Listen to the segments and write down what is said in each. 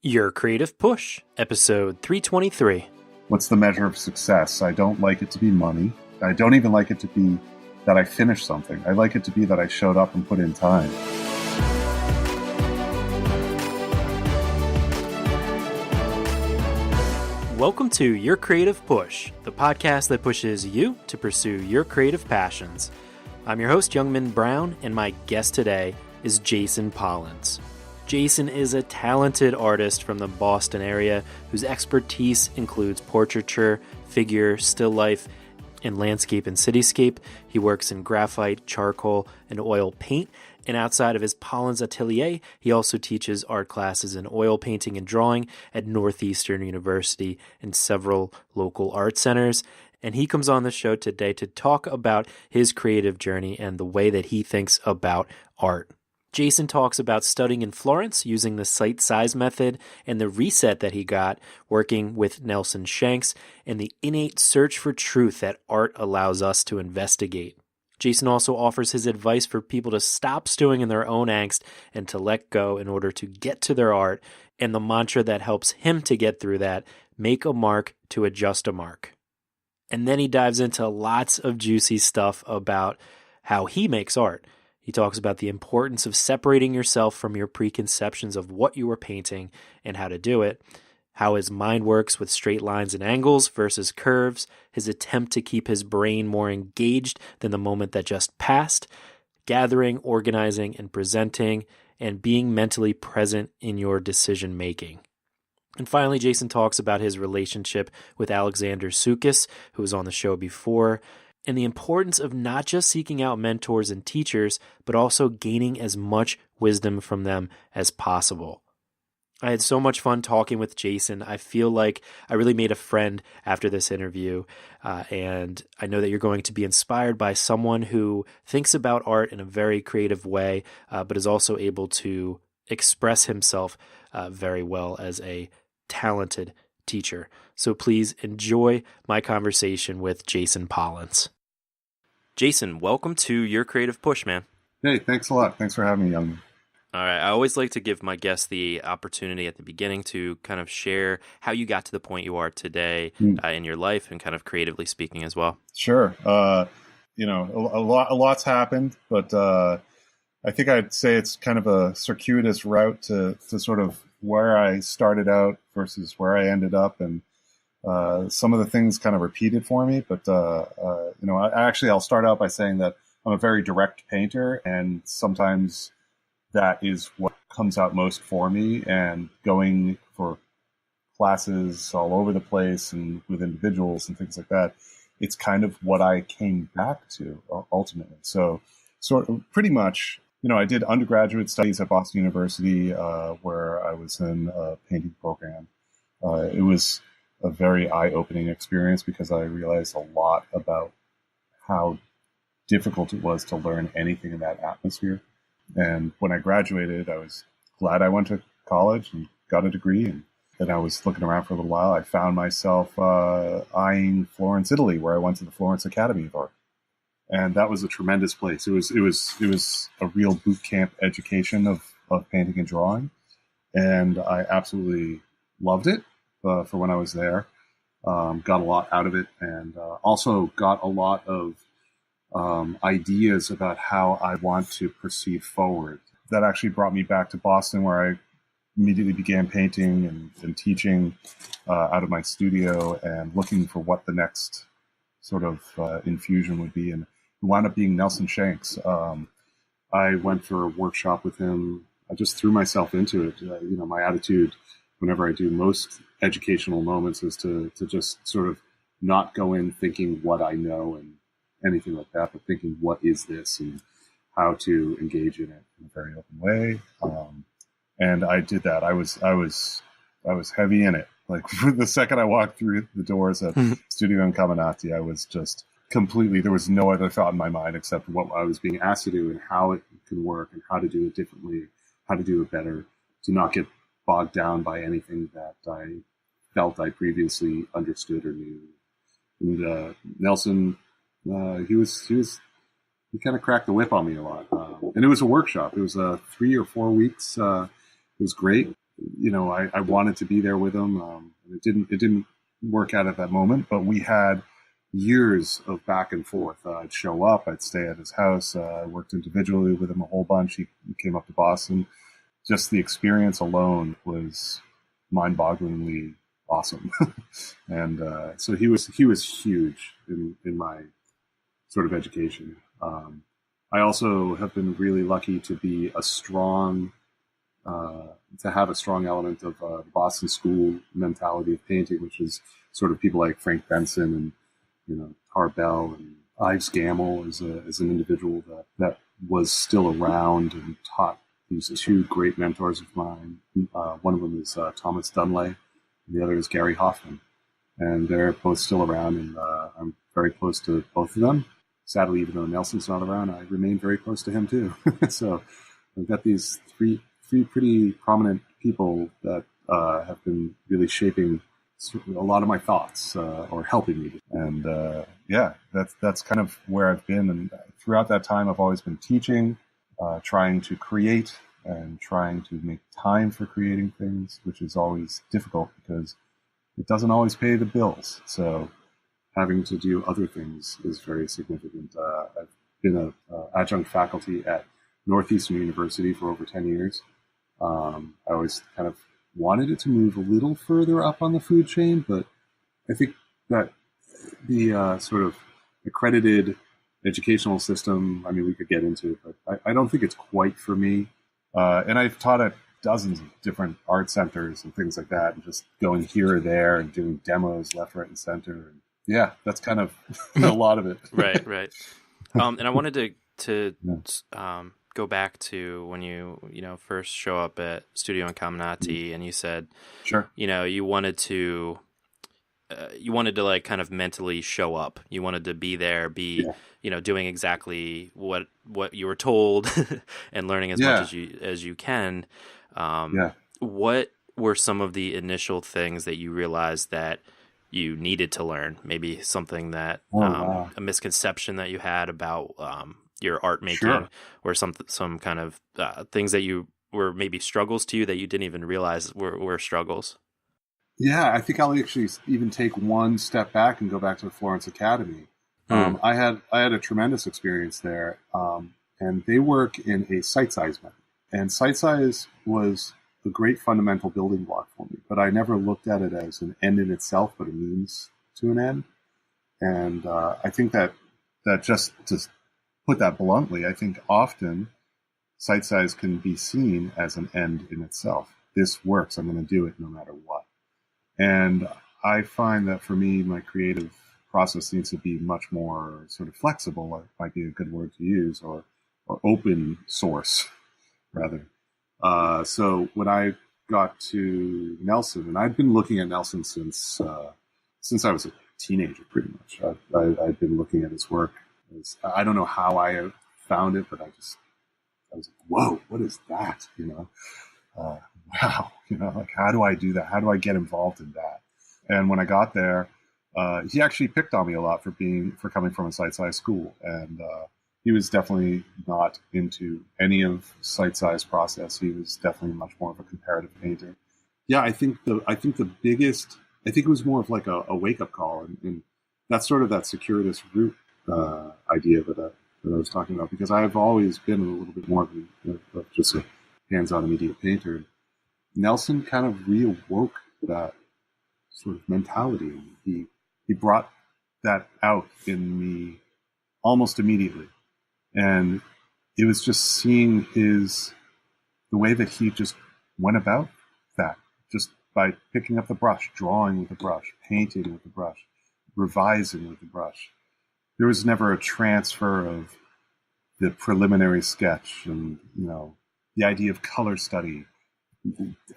Your Creative Push, episode 323. What's the measure of success? I don't like it to be money. I don't even like it to be that I finished something. I like it to be that I showed up and put in time. Welcome to Your Creative Push, the podcast that pushes you to pursue your creative passions. I'm your host, Youngman Brown, and my guest today is Jason Polins. Jason is a talented artist from the Boston area whose expertise includes portraiture, figure, still life, and landscape and cityscape. He works in graphite, charcoal, and oil paint. And outside of his Polins Atelier, he also teaches art classes in oil painting and drawing at Northeastern University and several local art centers. And he comes on the show today to talk about his creative journey and the way that he thinks about art. Jason talks about studying in Florence using the site size method and the reset that he got working with Nelson Shanks and the innate search for truth that art allows us to investigate. Jason also offers his advice for people to stop stewing in their own angst and to let go in order to get to their art, and the mantra that helps him to get through that: make a mark to adjust a mark. And then he dives into lots of juicy stuff about how he makes art. He talks about the importance of separating yourself from your preconceptions of what you are painting and how to do it, how his mind works with straight lines and angles versus curves, his attempt to keep his brain more engaged than the moment that just passed, gathering, organizing, and presenting, and being mentally present in your decision making. And finally, Jason talks about his relationship with Alec Soukous, who was on the show before, and the importance of not just seeking out mentors and teachers, but also gaining as much wisdom from them as possible. I had so much fun talking with Jason. I feel like I really made a friend after this interview, and I know that you're going to be inspired by someone who thinks about art in a very creative way, but is also able to express himself very well as a talented teacher. So please enjoy my conversation with Jason Polins. Jason, welcome to Your Creative Push, man. Hey, thanks a lot. Thanks for having me, Young. All right. I always like to give my guests the opportunity at the beginning to kind of share how you got to the point you are today in your life and kind of creatively speaking as well. Sure. A lot's happened, but I think I'd say it's kind of a circuitous route to sort of where I started out versus where I ended up, and some of the things kind of repeated for me. But I'll start out by saying that I'm a very direct painter, and sometimes that is what comes out most for me. And going for classes all over the place and with individuals and things like that, it's kind of what I came back to ultimately. So sort of pretty much, I did undergraduate studies at Boston University, where I was in a painting program. It was a very eye-opening experience because I realized a lot about how difficult it was to learn anything in that atmosphere. And when I graduated, I was glad I went to college and got a degree. And then I was looking around for a little while. I found myself eyeing Florence, Italy, where I went to the Florence Academy of Art. And that was a tremendous place. It was a real boot camp education of painting and drawing. And I absolutely loved it for when I was there. Got a lot out of it, and also got a lot of ideas about how I want to proceed forward. That actually brought me back to Boston, where I immediately began painting and teaching out of my studio and looking for what the next sort of infusion would be. And it wound up being Nelson Shanks. I went for a workshop with him. I just threw myself into it. My attitude whenever I do most educational moments is to just sort of not go in thinking what I know and anything like that, but thinking what is this and how to engage in it in a very open way. And I did that. I was heavy in it. Like the second I walked through the doors at Studio Incaminati, I was just completely, there was no other thought in my mind except what I was being asked to do and how it could work and how to do it differently, how to do it better, to not get bogged down by anything that I felt I previously understood or knew. And Nelson, he kind of cracked the whip on me a lot. And it was a workshop. It was 3 or 4 weeks. It was great. I wanted to be there with him. It didn't work out at that moment, but we had years of back and forth. I'd show up, I'd stay at his house. I worked individually with him a whole bunch. He came up to Boston. Just the experience alone was mind-bogglingly awesome. And so he was huge in my sort of education. I also have been really lucky to be to have a strong element of the Boston School mentality of painting, which is sort of people like Frank Benson and Tarbell and Ives Gamble as an individual that was still around and taught. These two great mentors of mine. One of them is Thomas Dunlay, and the other is Gary Hoffmann, and they're both still around, and I'm very close to both of them. Sadly, even though Nelson's not around, I remain very close to him too. So I've got these three pretty prominent people that have been really shaping a lot of my thoughts or helping me. And that's kind of where I've been. And throughout that time, I've always been teaching, trying to create and trying to make time for creating things, which is always difficult because it doesn't always pay the bills. So having to do other things is very significant. I've been an adjunct faculty at Northeastern University for over 10 years. I always kind of wanted it to move a little further up on the food chain, but I think that the sort of accredited educational system, I mean, we could get into it, but I don't think it's quite for me. And I've taught at dozens of different art centers and things like that, and just going here or there and doing demos left, right, and center. And yeah, that's kind of a lot of it. Right. And I wanted to go back to when you first show up at Studio Incaminati, and you said, sure, you wanted to like kind of mentally show up. You wanted to be there, doing exactly what you were told and learning as much as you can. What were some of the initial things that you realized that you needed to learn? Maybe something that a misconception that you had about your art making, sure, or some kind of things that you were maybe struggles to you that you didn't even realize were struggles. Yeah, I think I'll actually even take one step back and go back to the Florence Academy. I had a tremendous experience there, and they work in a site size method. And site size was a great fundamental building block for me, but I never looked at it as an end in itself, but a means to an end. And I think that just to put that bluntly, I think often site size can be seen as an end in itself. This works. I'm going to do it no matter what. And I find that for me, my creative process needs to be much more sort of flexible. It might be a good word to use, or open source, rather. So when I got to Nelson, and I'd been looking at Nelson since I was a teenager, pretty much. I'd been looking at his work. I don't know how I found it, but I was like, whoa, what is that? Wow, like, how do I do that? How do I get involved in that? And when I got there, he actually picked on me a lot for coming from a site size school. And he was definitely not into any of site size process. He was definitely much more of a comparative painter. Yeah, I think it was more of like a wake up call, and that's sort of that circuitous route idea that I was talking about, because I've always been a little bit more of just a hands-on immediate painter. Nelson kind of reawoke that sort of mentality. He brought that out in me almost immediately. And it was just seeing the way that he just went about that, just by picking up the brush, drawing with the brush, painting with the brush, revising with the brush. There was never a transfer of the preliminary sketch and, the idea of color study.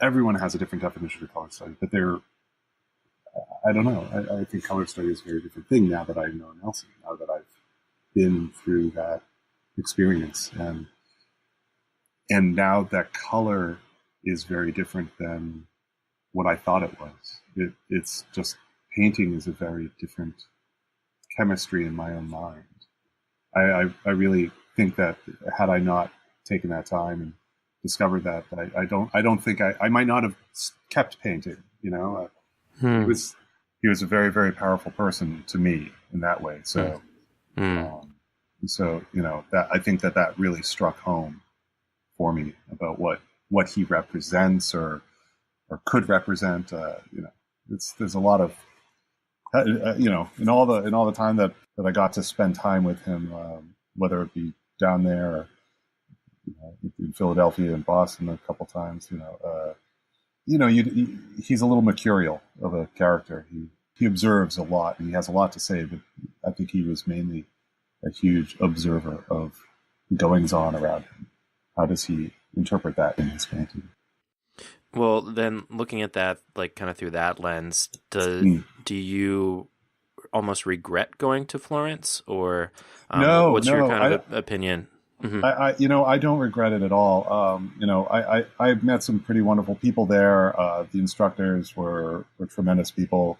Everyone has a different definition of color study, but I don't know. I think color study is a very different thing now that I know Nelson, now that I've been through that experience. And now that color is very different than what I thought it was. It's just, painting is a very different chemistry in my own mind. I really think that had I not taken that time and discovered that. I don't think I might not have kept painting. He was a very, very powerful person to me in that way. So, that I think that really struck home for me about what he represents or could represent. There's a lot of in all the time that I got to spend time with him, whether it be down there or in Philadelphia and Boston a couple times. He's a little mercurial of a character. He observes a lot, and he has a lot to say, but I think he was mainly a huge observer of the goings-on around him. How does he interpret that in his painting? Well, then looking at that, like kind of through that lens, do you almost regret going to Florence, or what's your kind of opinion? Mm-hmm. I don't regret it at all. I met some pretty wonderful people there. The instructors were tremendous people.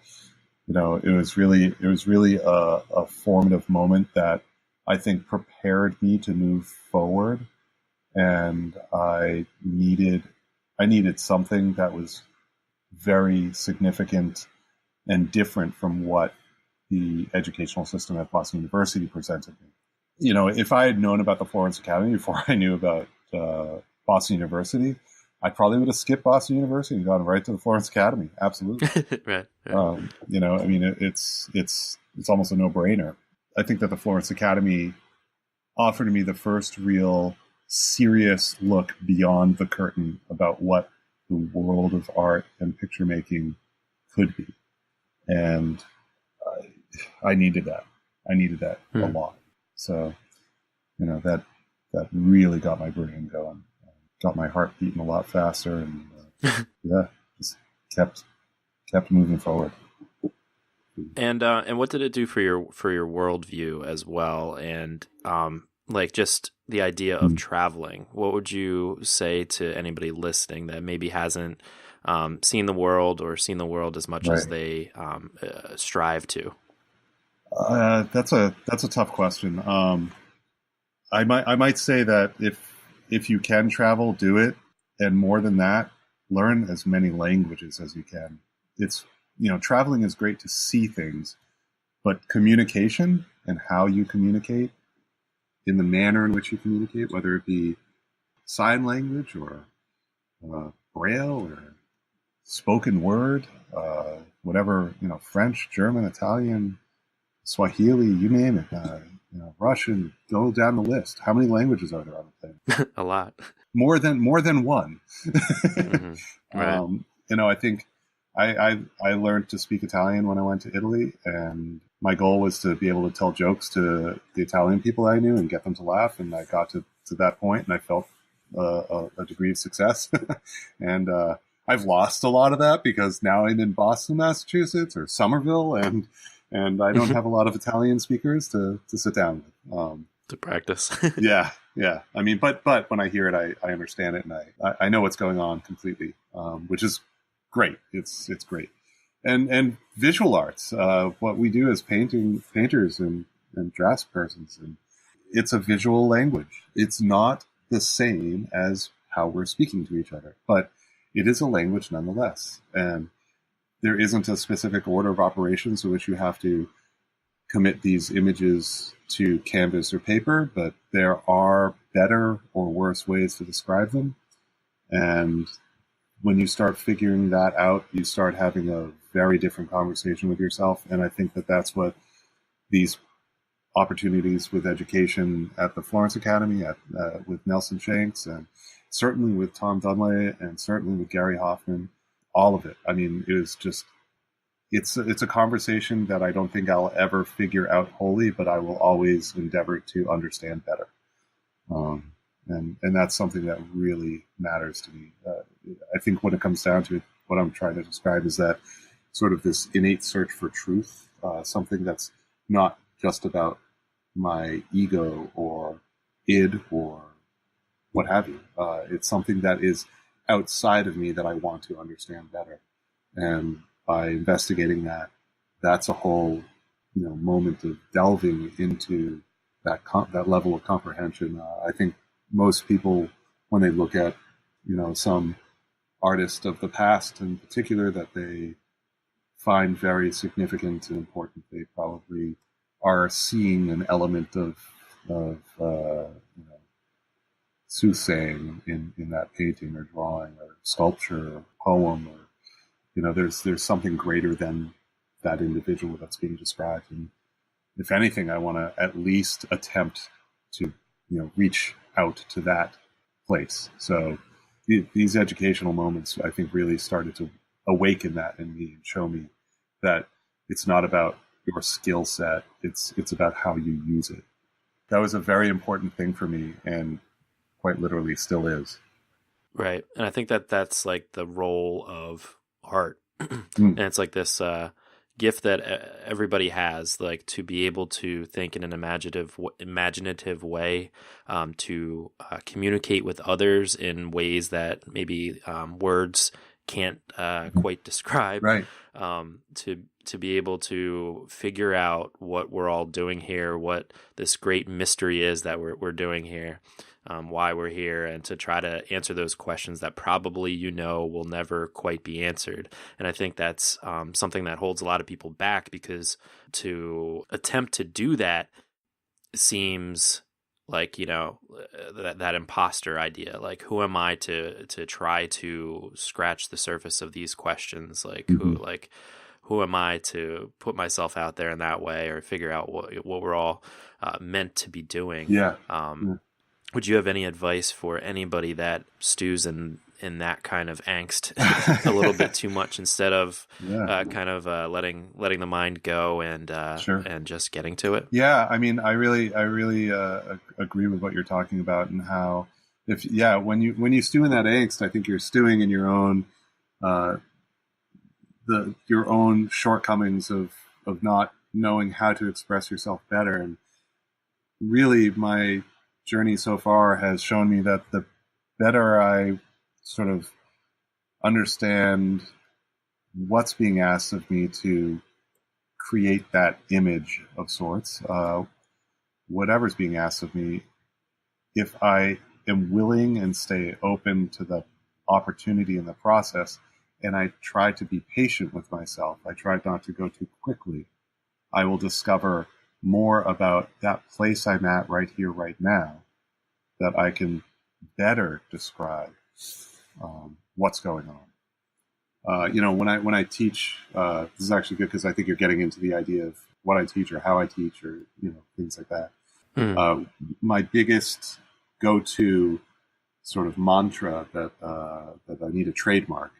It was really a formative moment that I think prepared me to move forward. And I needed something that was very significant and different from what the educational system at Boston University presented me. If I had known about the Florence Academy before I knew about Boston University, I probably would have skipped Boston University and gone right to the Florence Academy. Absolutely. Right. It's almost a no-brainer. I think that the Florence Academy offered me the first real serious look beyond the curtain about what the world of art and picture making could be. And I needed that. A lot. So, that really got my brain going, got my heart beating a lot faster, and just kept moving forward. And what did it do for your worldview as well? And like just the idea of traveling. What would you say to anybody listening that maybe hasn't seen the world or seen the world as much as they strive to? That's a tough question. I might say that if you can travel, do it, and more than that, learn as many languages as you can. It's traveling is great to see things, but communication and how you communicate, in the manner in which you communicate, whether it be sign language or braille or spoken word, whatever, French, German, Italian, Swahili, you name it, Russian, go down the list. How many languages are there on the thing? A lot. More than one. Mm-hmm. Right. I think I learned to speak Italian when I went to Italy, and my goal was to be able to tell jokes to the Italian people I knew and get them to laugh. And I got to that point, and I felt a degree of success. And I've lost a lot of that because now I'm in Boston, Massachusetts, or Somerville, and I don't have a lot of Italian speakers to sit down with. To practice. Yeah. I mean, but when I hear it, I understand it, and I know what's going on completely, which is great. It's great. And visual arts, what we do as painters and draftspersons, and it's a visual language. It's not the same as how we're speaking to each other, but it is a language nonetheless. And there isn't a specific order of operations to which you have to commit these images to canvas or paper, but there are better or worse ways to describe them. And when you start figuring that out, you start having a very different conversation with yourself. And I think that that's what these opportunities with education at the Florence Academy, with Nelson Shanks, and certainly with Tom Dunlay, and certainly with Gary Hoffmann, all of it. I mean, it is just, it's a conversation that I don't think I'll ever figure out wholly, but I will always endeavor to understand better. And that's something that really matters to me. I think when it comes down to it, what I'm trying to describe is that sort of this innate search for truth, something that's not just about my ego or id or what have you. It's something that is outside of me that I want to understand better. And by investigating that, that's a whole moment of delving into that level of comprehension. I think most people, when they look at some artist of the past in particular that they find very significant and important. They probably are seeing an element of soothsaying in that painting or drawing or sculpture or poem, or there's something greater than that individual that's being described. And if anything, I want to at least attempt to reach out to that place. So these educational moments, I think, really started to awaken that in me and show me that it's not about your skill set, it's about how you use it. That was a very important thing for me, and quite literally still is. Right. And I think that's like the role of art. And it's like this gift that everybody has, like to be able to think in an imaginative way, to communicate with others in ways that maybe words can't quite describe. Right. To be able to figure out what we're all doing here, what this great mystery is that we're doing here, why we're here, and to try to answer those questions that probably will never quite be answered. And I think that's something that holds a lot of people back, because to attempt to do that seems like that imposter idea. Like, who am I to try to scratch the surface of these questions? Like, who am I to put myself out there in that way, or figure out what we're all meant to be doing? Yeah. Would you have any advice for anybody that stews in that kind of angst a little bit too much, instead of letting the mind go and and just getting to it? Yeah, I mean, I really agree with what you're talking about, and how when you stew in that angst, I think you're stewing in your own your own shortcomings of not knowing how to express yourself better. And really, my journey so far has shown me that the better I sort of understand what's being asked of me to create that image of sorts, whatever's being asked of me, if I am willing and stay open to the opportunity in the process, and I try to be patient with myself, I try not to go too quickly, I will discover more about that place I'm at right here, right now, that I can better describe what's going on. When I teach, this is actually good, because I think you're getting into the idea of what I teach or how I teach, or things like that. My biggest go-to sort of mantra that I need a trademark.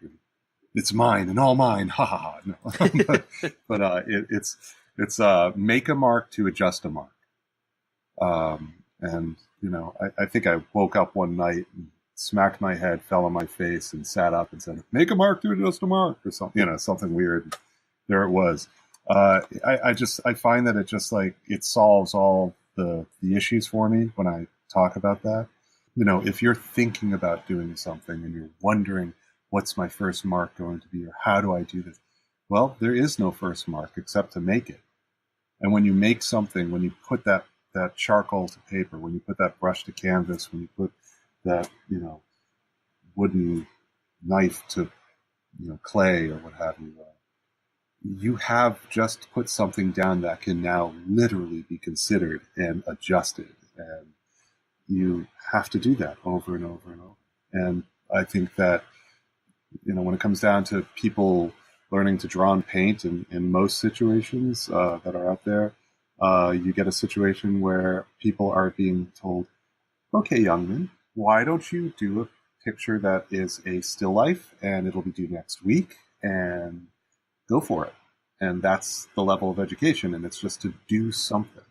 It's mine and all mine. Ha ha ha. No. but it's make a mark to adjust a mark. And I think I woke up one night and smacked my head, fell on my face, and sat up and said, "Make a mark to adjust a mark," or something. Something weird. There it was. I find that it just it solves all the issues for me when I talk about that. If you're thinking about doing something and you're wondering, what's my first mark going to be, or how do I do this? Well, there is no first mark except to make it. And when you make something, when you put that charcoal to paper, when you put that brush to canvas, when you put that, wooden knife to, clay or what have you, you have just put something down that can now literally be considered and adjusted. And you have to do that over and over and over. And I think that, when it comes down to people learning to draw and paint in most situations that are out there, you get a situation where people are being told, "Okay, young man, why don't you do a picture that is a still life, and it'll be due next week, and go for it." And that's the level of education, and it's just to do something.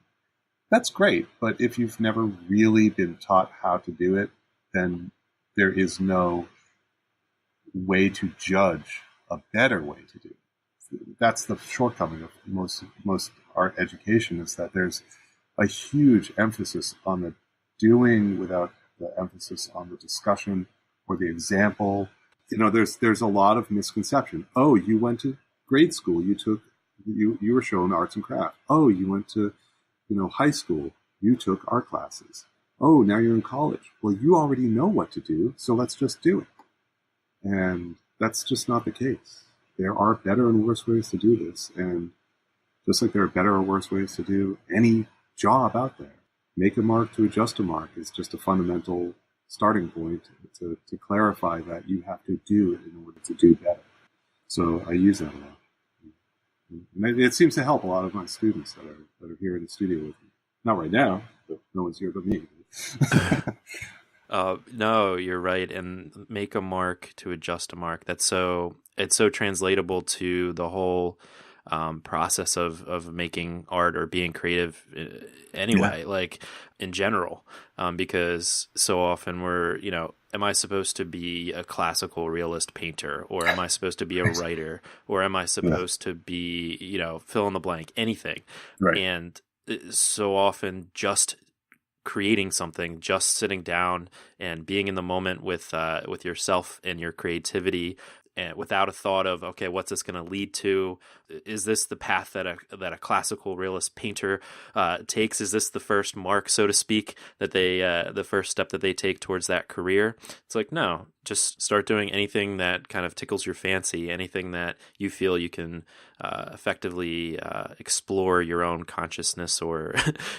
That's great, but if you've never really been taught how to do it, then there is no way to judge a better way to do it. That's the shortcoming of most art education, is that there's a huge emphasis on the doing without the emphasis on the discussion or the example. There's a lot of misconception. Oh, you went to grade school, you were shown arts and crafts. Oh, you went to high school, you took art classes. oh, now you're in college. Well, you already know what to do, so let's just do it. And that's just not the case. There are better and worse ways to do this. And just like there are better or worse ways to do any job out there, make a mark to adjust a mark is just a fundamental starting point to clarify that you have to do it in order to do better. So I use that a lot. And it seems to help a lot of my students that are here in the studio with me. Not right now, but no one's here but me. No, you're right. And make a mark to adjust a mark. It's so translatable to the whole process of making art or being creative anyway, like in general, because so often we're, am I supposed to be a classical realist painter, or am I supposed to be a writer, or am I supposed to be, fill in the blank, anything. Right. And so often just creating something, just sitting down and being in the moment with yourself and your creativity, and without a thought of, okay, what's this going to lead to? Is this the path that a classical realist painter takes? Is this the first mark, so to speak, that they the first step that they take towards that career? It's like, no, just start doing anything that kind of tickles your fancy, anything that you feel you can effectively explore your own consciousness, or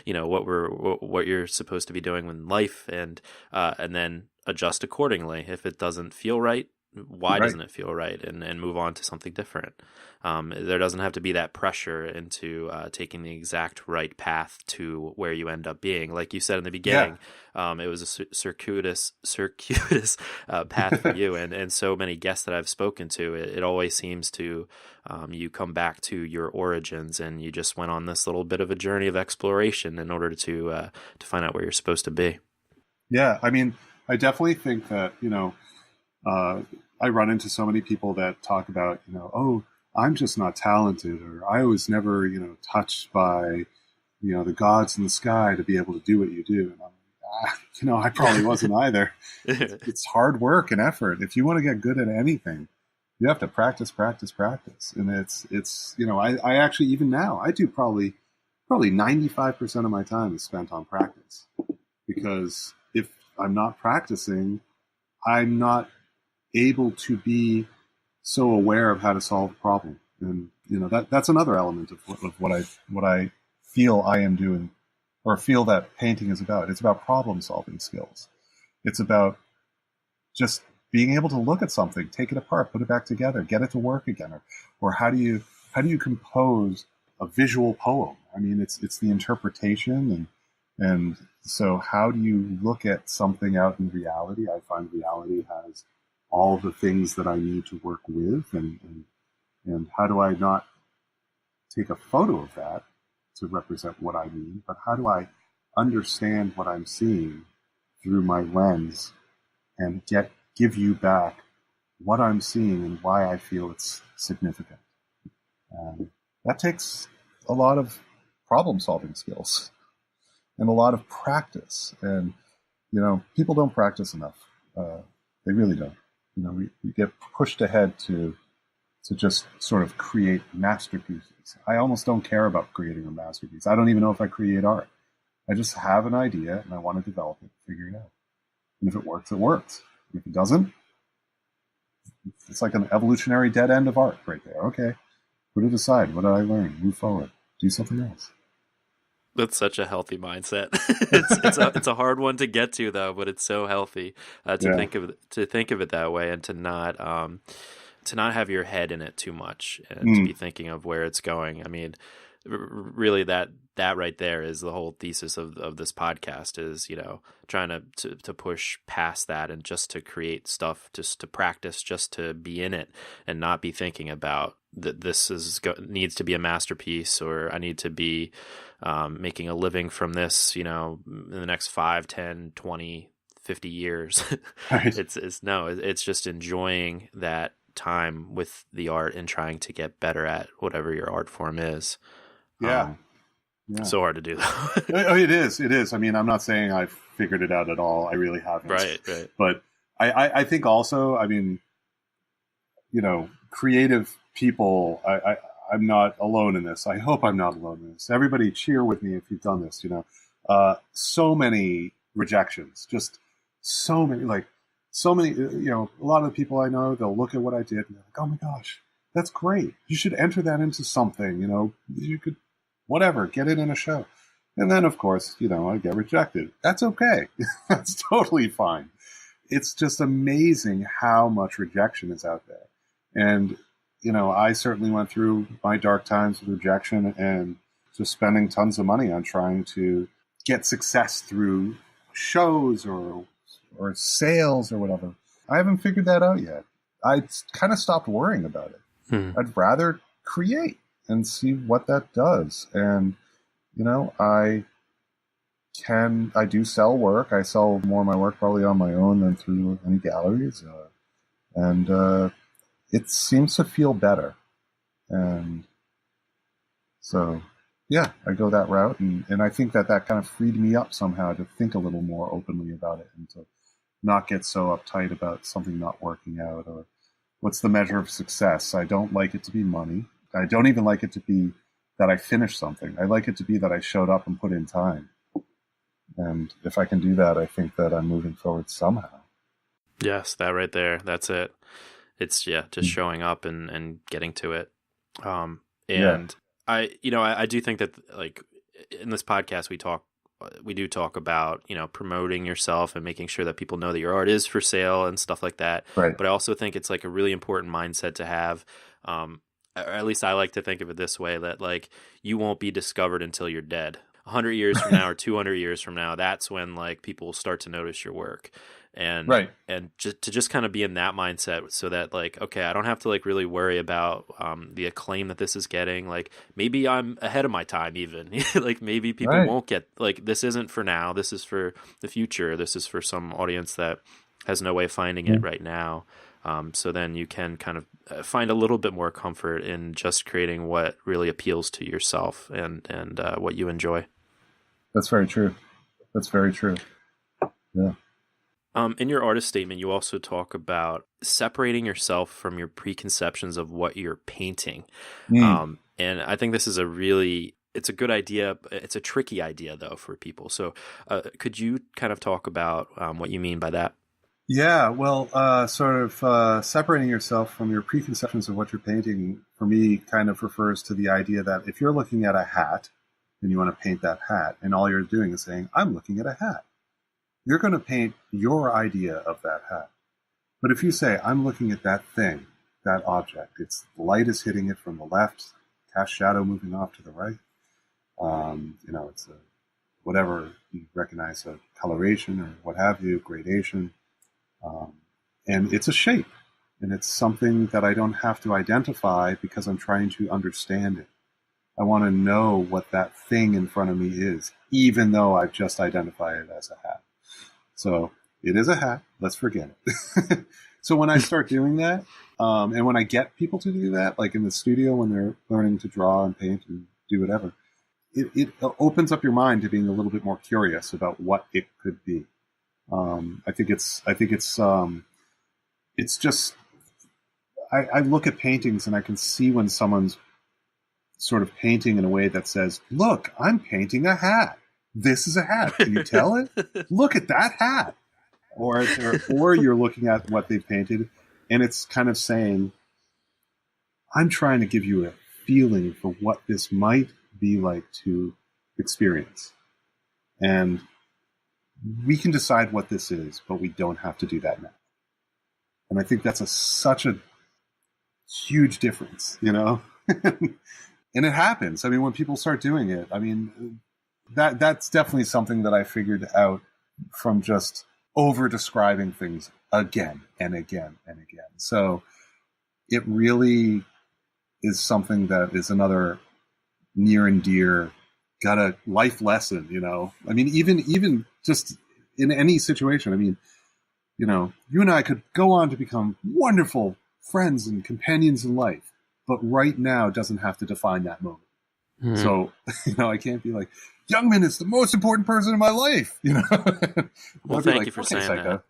what you're supposed to be doing in life, and then adjust accordingly. If it doesn't feel right, why doesn't it feel right, and move on to something different. There doesn't have to be that pressure into taking the exact right path to where you end up being. Like you said in the beginning, it was a circuitous path for you, and so many guests that I've spoken to, it always seems to you come back to your origins, and you just went on this little bit of a journey of exploration in order to find out where you're supposed to be. Yeah, I mean, I definitely think that I run into so many people that talk about, oh, I'm just not talented, or I was never, touched by, the gods in the sky to be able to do what you do. And I'm like, I probably wasn't either. It's hard work and effort. If you want to get good at anything, you have to practice. And it's I actually, even now, I do probably 95% of my time is spent on practice, because if I'm not practicing, I'm not able to be so aware of how to solve a problem. And that's another element of what I feel I am doing, or feel that painting is about. It's about problem solving skills. It's about just being able to look at something, take it apart, put it back together, get it to work again, or how do you compose a visual poem? I mean, it's the interpretation, and so how do you look at something out in reality? I find reality has all the things that I need to work with, and how do I not take a photo of that to represent what I mean, but how do I understand what I'm seeing through my lens and give you back what I'm seeing and why I feel it's significant? That takes a lot of problem solving skills and a lot of practice, and people don't practice enough. They really don't. We get pushed ahead to just sort of create masterpieces. I almost don't care about creating a masterpiece. I don't even know if I create art. I just have an idea and I want to develop it, figure it out. And if it works, it works. And if it doesn't, it's like an evolutionary dead end of art right there. Okay, put it aside. What did I learn? Move forward. Do something else. That's such a healthy mindset. It's a hard one to get to, though, but it's so healthy think of it that way, and to not have your head in it too much, and to be thinking of where it's going. I mean, really, that right there is the whole thesis of this podcast, is trying to push past that, and just to create stuff, just to practice, just to be in it, and not be thinking about that this needs to be a masterpiece, or I need to be making a living from this, in the next 5, 10, 20, 50 years. Right. It's just enjoying that time with the art and trying to get better at whatever your art form is. Yeah. So hard to do, though. Oh, it is. I mean, I'm not saying I've figured it out at all. I really haven't. Right. But I think also, I mean, creative people, I'm not alone in this. I hope I'm not alone in this. Everybody cheer with me if you've done this, So many rejections. Just so many, a lot of the people I know, they'll look at what I did and they're like, oh my gosh, that's great. You should enter that into something, you could, whatever, get it in a show. And then, of course, I get rejected. That's okay. That's totally fine. It's just amazing how much rejection is out there. And, I certainly went through my dark times with rejection and just spending tons of money on trying to get success through shows or sales or whatever. I haven't figured that out yet. I kind of stopped worrying about it. I'd rather create and see what that does. And, I do sell work. I sell more of my work probably on my own than through any galleries. And it seems to feel better. And so, yeah, I go that route. And I think that kind of freed me up somehow to think a little more openly about it and to not get so uptight about something not working out or what's the measure of success. I don't like it to be money. I don't even like it to be that I finished something. I like it to be that I showed up and put in time. And if I can do that, I think that I'm moving forward somehow. Yes, that right there. That's it. It's just showing up and getting to it. I do think that like in this podcast, we do talk about, promoting yourself and making sure that people know that your art is for sale and stuff like that. Right. But I also think it's like a really important mindset to have, or at least I like to think of it this way, that like you won't be discovered until you're dead. 100 years from now or 200 years from now, that's when like people will start to notice your work. And right. And just kind of be in that mindset so that like, okay, I don't have to like really worry about the acclaim that this is getting. Like maybe I'm ahead of my time even. Like maybe people won't get, like, this isn't for now. This is for the future. This is for some audience that has no way of finding it right now. So then you can kind of find a little bit more comfort in just creating what really appeals to yourself and what you enjoy. That's very true. That's very true. Yeah. In your artist statement, you also talk about separating yourself from your preconceptions of what you're painting. And I think this is it's a good idea. It's a tricky idea though for people. So could you kind of talk about what you mean by that? Yeah, well, separating yourself from your preconceptions of what you're painting, for me, kind of refers to the idea that if you're looking at a hat and you want to paint that hat, and all you're doing is saying, I'm looking at a hat, you're going to paint your idea of that hat. But if you say, I'm looking at that thing, that object, the light is hitting it from the left, cast shadow moving off to the right, it's whatever you recognize, a coloration or what have you, gradation. And it's a shape, and it's something that I don't have to identify because I'm trying to understand it. I want to know what that thing in front of me is, even though I've just identified it as a hat. So it is a hat. Let's forget it. So when I start doing that, and when I get people to do that, like in the studio when they're learning to draw and paint and do whatever, it opens up your mind to being a little bit more curious about what it could be. I think it's just, I look at paintings and I can see when someone's sort of painting in a way that says, look, I'm painting a hat. This is a hat. Can you tell it? Look at that hat. Or you're looking at what they painted and it's kind of saying, I'm trying to give you a feeling for what this might be like to experience. And we can decide what this is, but we don't have to do that now. And I think that's such a huge difference, And it happens. I mean, when people start doing it, I mean, that's definitely something that I figured out from just over-describing things again and again and again. So it really is something that is another near and dear, got a life lesson, I mean, even just in any situation, I mean, you and I could go on to become wonderful friends and companions in life, but right now doesn't have to define that moment. So, I can't be like, Youngman is the most important person in my life, Well, thank you for saying that.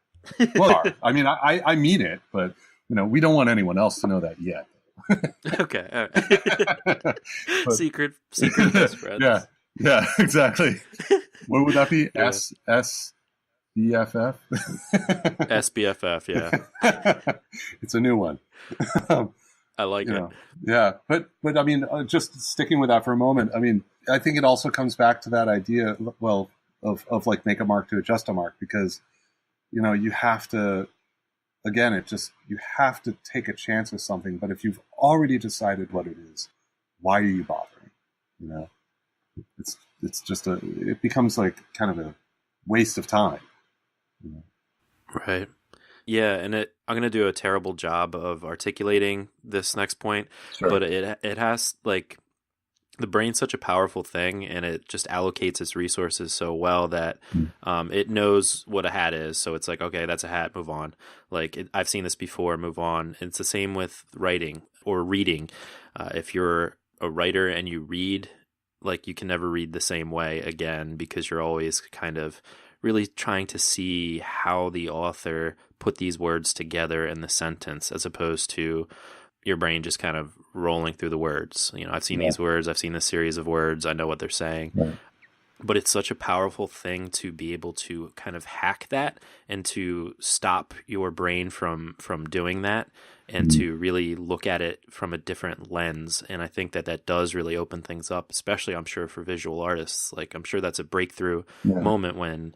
Well, I mean, I mean it, but, we don't want anyone else to know that yet. Okay. All right. But, secret best friends. Yeah, exactly. What would that be? Yeah. S SBFF. SBFF, yeah. It's a new one. I like it. Yeah, but I mean, just sticking with that for a moment. I mean, I think it also comes back to that idea, well, of like make a mark to adjust a mark, because you have to. Again, you have to take a chance with something. But if you've already decided what it is, why are you bothering? It becomes like kind of a waste of time. Right. Yeah, and I'm going to do a terrible job of articulating this next point, Sure. but it has, like, the brain's such a powerful thing, and it just allocates its resources so well that it knows what a hat is. So it's like, okay, that's a hat, move on. Like, I've seen this before, move on. It's the same with writing or reading. If you're a writer and you read, like, you can never read the same way again, because you're always kind of really trying to see how the author put these words together in the sentence, as opposed to your brain just kind of rolling through the words. I've seen these words, I've seen this series of words, I know what they're saying. Right. But it's such a powerful thing to be able to kind of hack that and to stop your brain from doing that, and to really look at it from a different lens. And I think that does really open things up, especially, I'm sure, for visual artists. Like, I'm sure that's a breakthrough moment when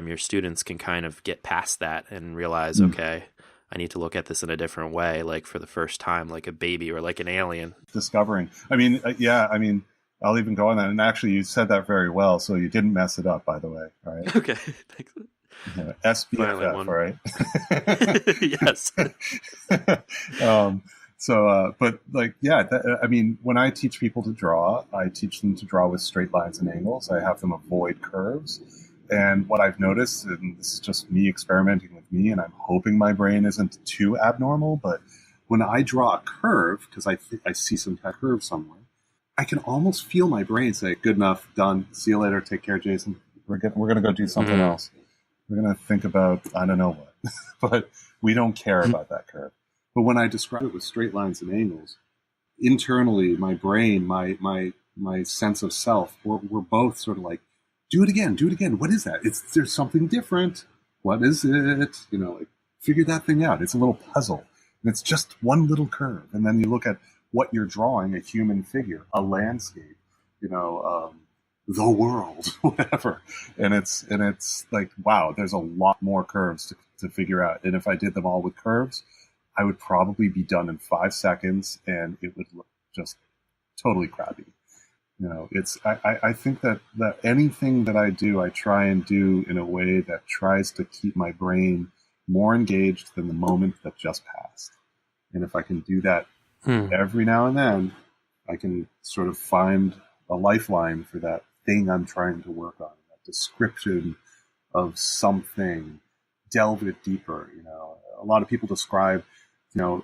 your students can kind of get past that and realize, okay, I need to look at this in a different way, like for the first time, like a baby or like an alien. Discovering. I mean, I'll even go on that. And actually, you said that very well, so you didn't mess it up, by the way. All right. Okay. Thanks. SBFF, right? Yes. But like, I mean, when I teach people to draw, I teach them to draw with straight lines and angles. I have them avoid curves. And what I've noticed, and this is just me experimenting with me, and I'm hoping my brain isn't too abnormal, but when I draw a curve, because I see some kind of curve somewhere, I can almost feel my brain say, good enough, done, see you later, take care, Jason. We're going to go do something else. We're going to think about, I don't know what, but we don't care about that curve. But when I describe it with straight lines and angles, internally, my brain, my sense of self, we're both sort of like, do it again. What is that? There's something different. What is it? Like, figure that thing out. It's a little puzzle. And it's just one little curve. And then you look at what you're drawing, a human figure, a landscape, the world, whatever. And it's like, wow, there's a lot more curves to figure out. And if I did them all with curves, I would probably be done in 5 seconds, and it would look just totally crappy. I think that anything that I do, I try and do in a way that tries to keep my brain more engaged than the moment that just passed. And if I can do that every now and then, I can sort of find a lifeline for that thing I'm trying to work on, that description of something, delve it deeper. A lot of people describe,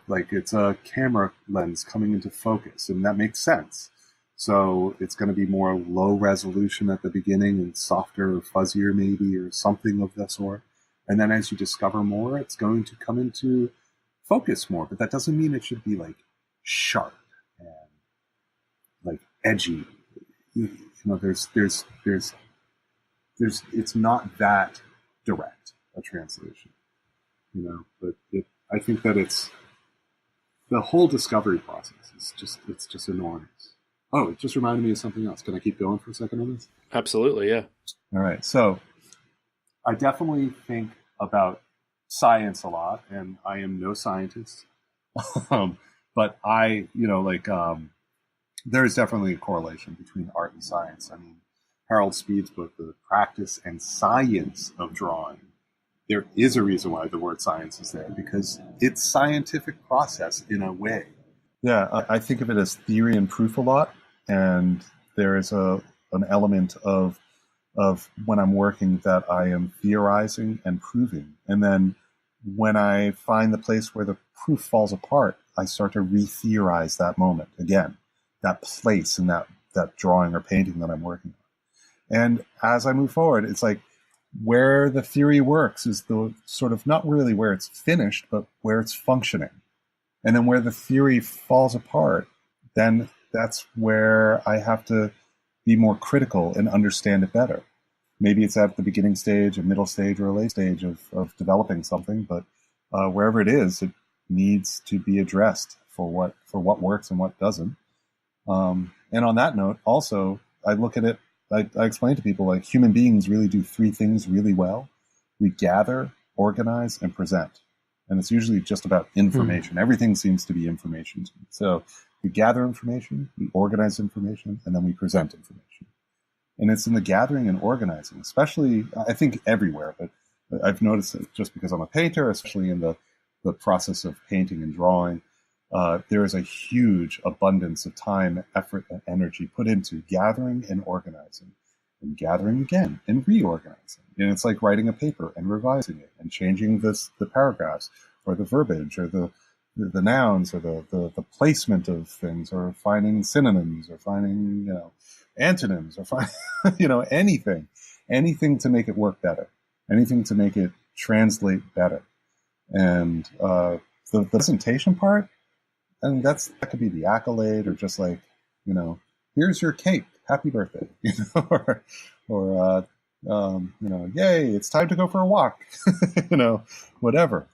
like it's a camera lens coming into focus, and that makes sense. So it's going to be more low resolution at the beginning and softer or fuzzier maybe, or something of the sort. And then as you discover more, it's going to come into focus more. But that doesn't mean it should be like sharp and like edgy. There's it's not that direct a translation, but I think that it's the whole discovery process is just enormous. Oh, it just reminded me of something else. Can I keep going for a second on this? Absolutely, yeah. All right. So I definitely think about science a lot, and I am no scientist. But there is definitely a correlation between art and science. I mean, Harold Speed's book, The Practice and Science of Drawing, there is a reason why the word science is there, because it's scientific process in a way. Yeah, I think of it as theory and proof a lot, and there is an element of when I'm working that I am theorizing and proving. And then when I find the place where the proof falls apart, I start to re-theorize that moment again, that place in that drawing or painting that I'm working on. And as I move forward, it's like where the theory works is the sort of not really where it's finished, but where it's functioning. And then where the theory falls apart, then that's where I have to be more critical and understand it better. Maybe it's at the beginning stage, a middle stage, or a late stage of developing something, but wherever it is, it needs to be addressed for what works and what doesn't. And on that note, also, I look at it, I explain to people, like, human beings really do three things really well. We gather, organize, and present. And it's usually just about information. Everything seems to be information. So we gather information, we organize information, and then we present information. And it's in the gathering and organizing, especially, I think, everywhere. But I've noticed it just because I'm a painter, especially in the process of painting and drawing, there is a huge abundance of time, effort, and energy put into gathering and organizing, and gathering again and reorganizing. And it's like writing a paper and revising it and changing the paragraphs or the verbiage or the nouns or the placement of things, or finding synonyms, or finding, antonyms, or find, anything to make it work better, anything to make it translate better. And the presentation part, and that could be the accolade, or just like, here's your cake, happy birthday, or yay, it's time to go for a walk, whatever.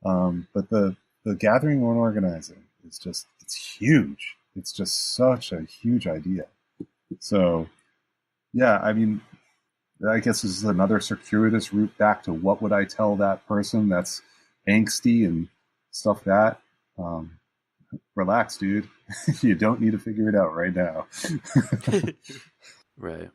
But the gathering and organizing is it's huge. It's just such a huge idea. So, yeah, I mean, I guess this is another circuitous route back to what would I tell that person that's angsty and stuff that. Relax, dude. You don't need to figure it out right now. Right.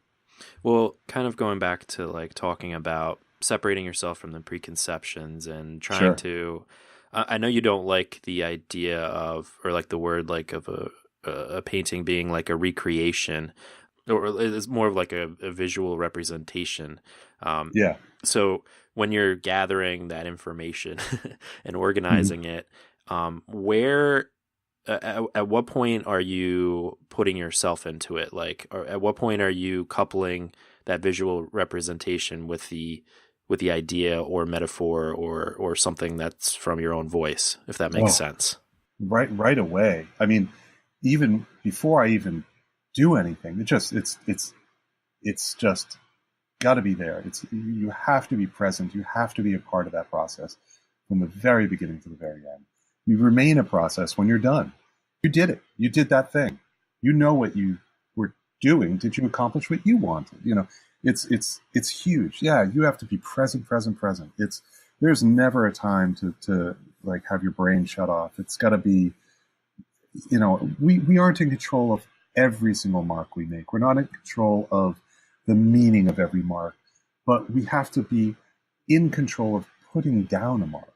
Well, kind of going back to like talking about separating yourself from the preconceptions and trying to, I know you don't like the idea of, or like the word like of a painting being like a recreation, or it's more of like a visual representation. Yeah. So when you're gathering that information and organizing it, where, at what point are you putting yourself into it? Like, or at what point are you coupling that visual representation with the idea or metaphor or something that's from your own voice, if that makes sense? Right away. I mean, even before I even do anything, it's just got to be there. You have to be present. You have to be a part of that process from the very beginning to the very end. You remain a process when you're done. You did it. You did that thing. You know what you were doing. Did you accomplish what you wanted? It's huge. Yeah, you have to be present. There's never a time to like have your brain shut off. It's got to be, we aren't in control of every single mark we make. We're not in control of the meaning of every mark, but we have to be in control of putting down a mark.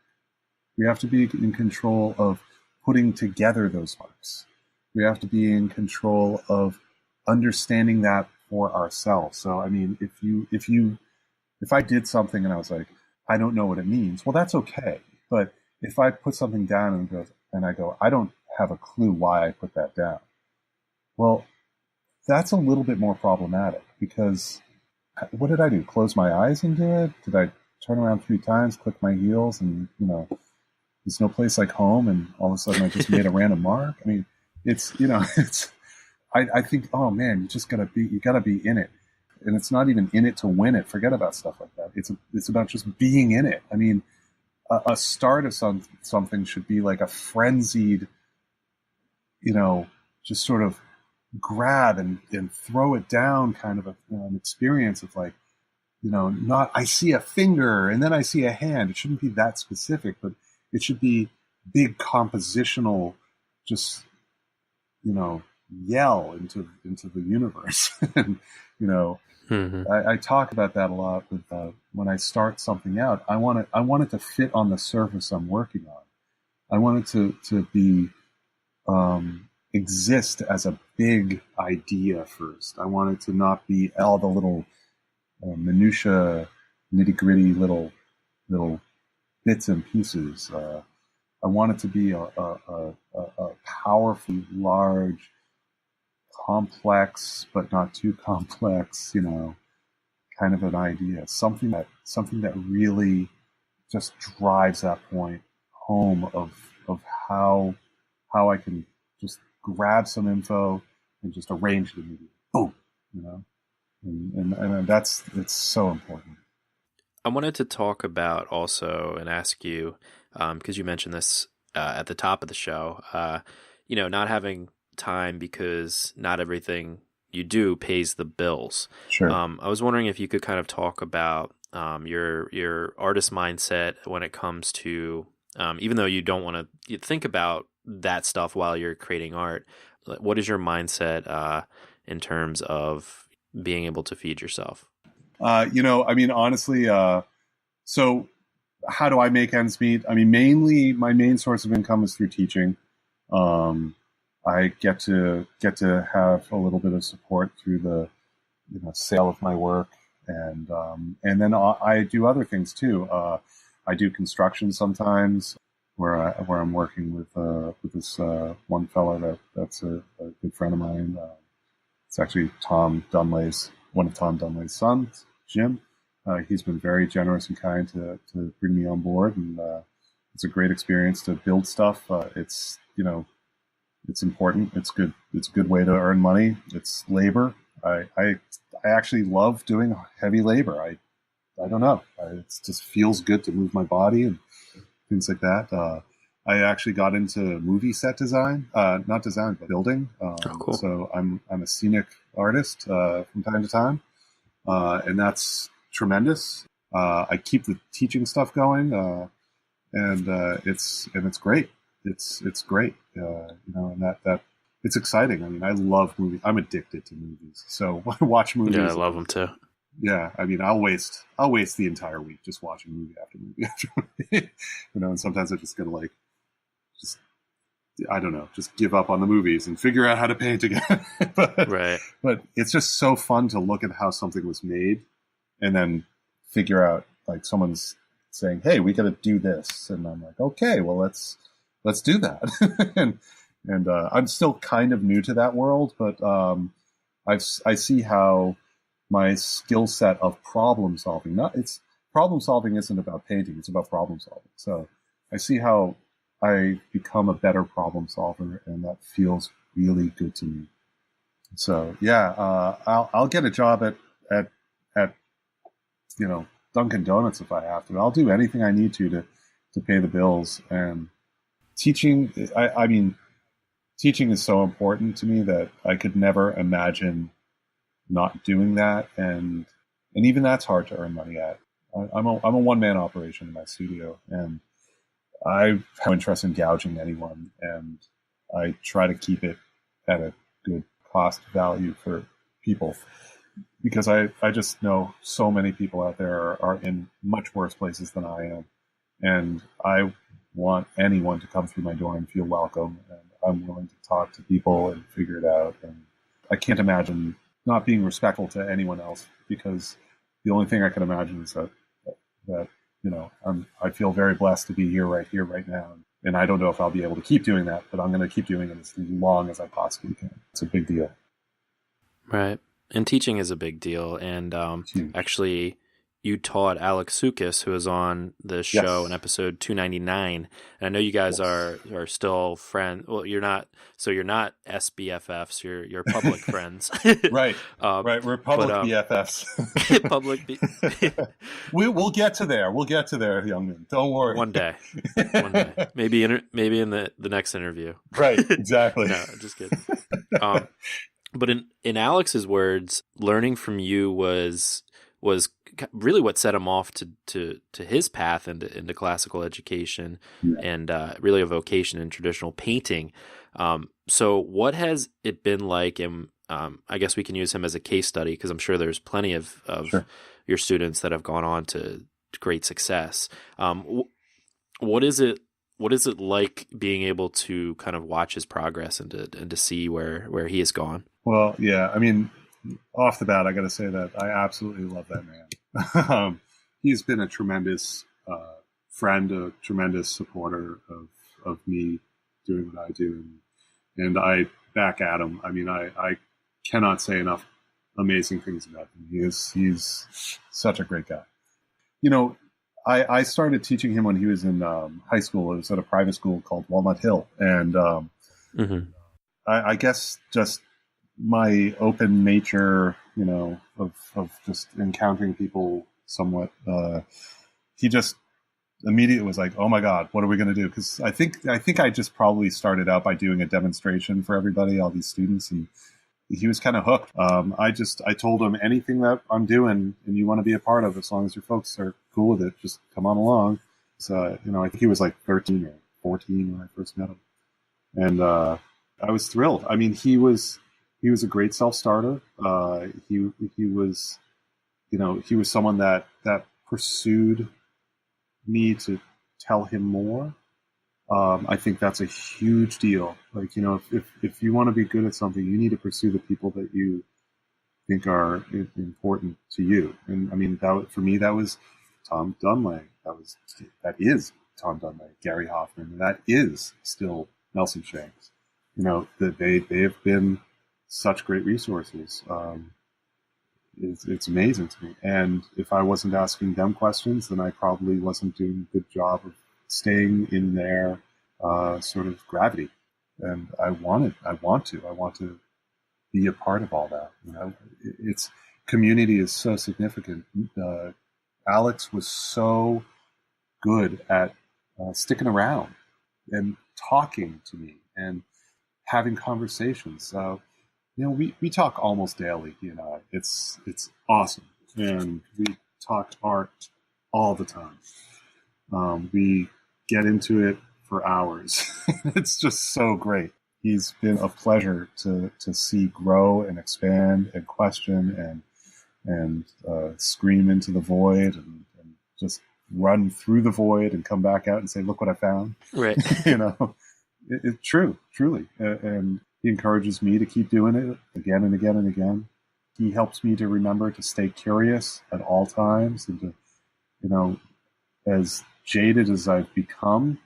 We have to be in control of putting together those marks. We have to be in control of understanding that for ourselves. So, I mean, if I did something and I was like, I don't know what it means, well, that's okay. But if I put something down and I go, I don't have a clue why I put that down, well, that's a little bit more problematic, because what did I do? Close my eyes and do it? Did I turn around 3 times, click my heels, and, there's no place like home, and all of a sudden I just made a random mark? I mean, I think, oh man, you gotta be in it. And it's not even in it to win it. Forget about stuff like that. It's about just being in it. I mean, a start of something should be like a frenzied, just sort of grab and throw it down kind of an experience of like, not, I see a finger and then I see a hand. It shouldn't be that specific, but it should be big compositional, just, yell into the universe. And, I talk about that a lot with, when I start something out, I want it to fit on the surface I'm working on. I want it to be, exist as a big idea first. I want it to not be all the little minutia, nitty-gritty little bits and pieces. I want it to be a powerfully large, complex but not too complex, kind of an idea. Something that really just drives that point home of how I can just grab some info and just arrange it immediately. Boom, and it's so important. I wanted to talk about also and ask you, because you mentioned this at the top of the show, not having time because not everything you do pays the bills. Sure. I was wondering if you could kind of talk about your artist mindset when it comes to, even though you don't want to think about that stuff while you're creating art, what is your mindset in terms of being able to feed yourself? Honestly, so how do I make ends meet? I mean, mainly my main source of income is through teaching. I get to have a little bit of support through the sale of my work, and then I do other things too. I do construction sometimes, where I'm working with this one fellow that's a good friend of mine. It's actually one of Tom Dunlay's sons, Jim. He's been very generous and kind to bring me on board, and it's a great experience to build stuff. It's important. It's good. It's a good way to earn money. It's labor. I actually love doing heavy labor. I don't know. It just feels good to move my body and things like that. I actually got into movie set design, not design, but building. Cool. So I'm a scenic artist from time to time, and that's tremendous. I keep the teaching stuff going, and it's great. It's great, and that it's exciting. I mean, I love movies. I'm addicted to movies. So I watch movies. Yeah, I love them too. Yeah, I mean, I'll waste the entire week just watching movie after movie after movie. And sometimes I just gotta I don't know, just give up on the movies and figure out how to paint again. But it's just so fun to look at how something was made and then figure out, like, someone's saying, hey, we got to do this. And I'm like, okay, well, let's do that. and I'm still kind of new to that world, but I see how my skill set of problem solving, problem solving isn't about painting, it's about problem solving. So I see how I become a better problem solver, and that feels really good to me. So yeah, I'll get a job at Dunkin' Donuts if I have to. I'll do anything I need to pay the bills. And teaching, I mean, teaching is so important to me that I could never imagine not doing that. And even that's hard to earn money at. I'm a one-man operation in my studio, and I have no interest in gouging anyone, and I try to keep it at a good cost value for people, because I just know so many people out there are in much worse places than I am, and I want anyone to come through my door and feel welcome, and I'm willing to talk to people and figure it out. And I can't imagine not being respectful to anyone else, because the only thing I can imagine is that I feel very blessed to be here right now. And I don't know if I'll be able to keep doing that, but I'm going to keep doing it as long as I possibly can. It's a big deal. Right. And teaching is a big deal. And actually, you taught Alec Soukous, who was on the show in episode 299. And I know you guys are still friends. Well, you're not SBFFs. You're public friends. Right. Right. We're public BFFs. We'll get to there. We'll get to there, young man. Don't worry. One day. Maybe in the next interview. Right. Exactly. No, just kidding. But in Alex's words, learning from you was really what set him off to his path into classical education and really a vocation in traditional painting. So what has it been like? And I guess we can use him as a case study, because I'm sure there's plenty of your students that have gone on to great success. What is it like being able to kind of watch his progress and to see where he has gone? Well, yeah, I mean, off the bat, I got to say that I absolutely love that man. He's been a tremendous friend, a tremendous supporter of me doing what I do, and I back at him. I mean, I cannot say enough amazing things about him. He's such a great guy. I started teaching him when he was in high school. It was at a private school called Walnut Hill, and I guess just my open nature, of just encountering people somewhat, he just immediately was like, oh my God, what are we going to do? Because I think I just probably started out by doing a demonstration for everybody, all these students, and he was kind of hooked. I told him, anything that I'm doing and you want to be a part of, as long as your folks are cool with it, just come on along. So, I think he was like 13 or 14 when I first met him. And I was thrilled. I mean, he was a great self-starter. He was, he was someone that pursued me to tell him more. I think that's a huge deal. Like, if you want to be good at something, you need to pursue the people that you think are important to you. And I mean, for me, that was Tom Dunlay. That is Tom Dunlay, Gary Hoffmann. That is still Nelson Shanks. That they have been such great resources. It's amazing to me. And if I wasn't asking them questions, then I probably wasn't doing a good job of staying in their sort of gravity. And I want to be a part of all that. It's community is so significant. Alex was so good at sticking around and talking to me and having conversations. We talk almost daily. It's awesome, and we talk art all the time. We get into it for hours. It's just so great. He's been a pleasure to see grow and expand and question and scream into the void and just run through the void and come back out and say, "Look what I found!" Right. It's truly, and he encourages me to keep doing it again and again and again. He helps me to remember to stay curious at all times and to, as jaded as I've become,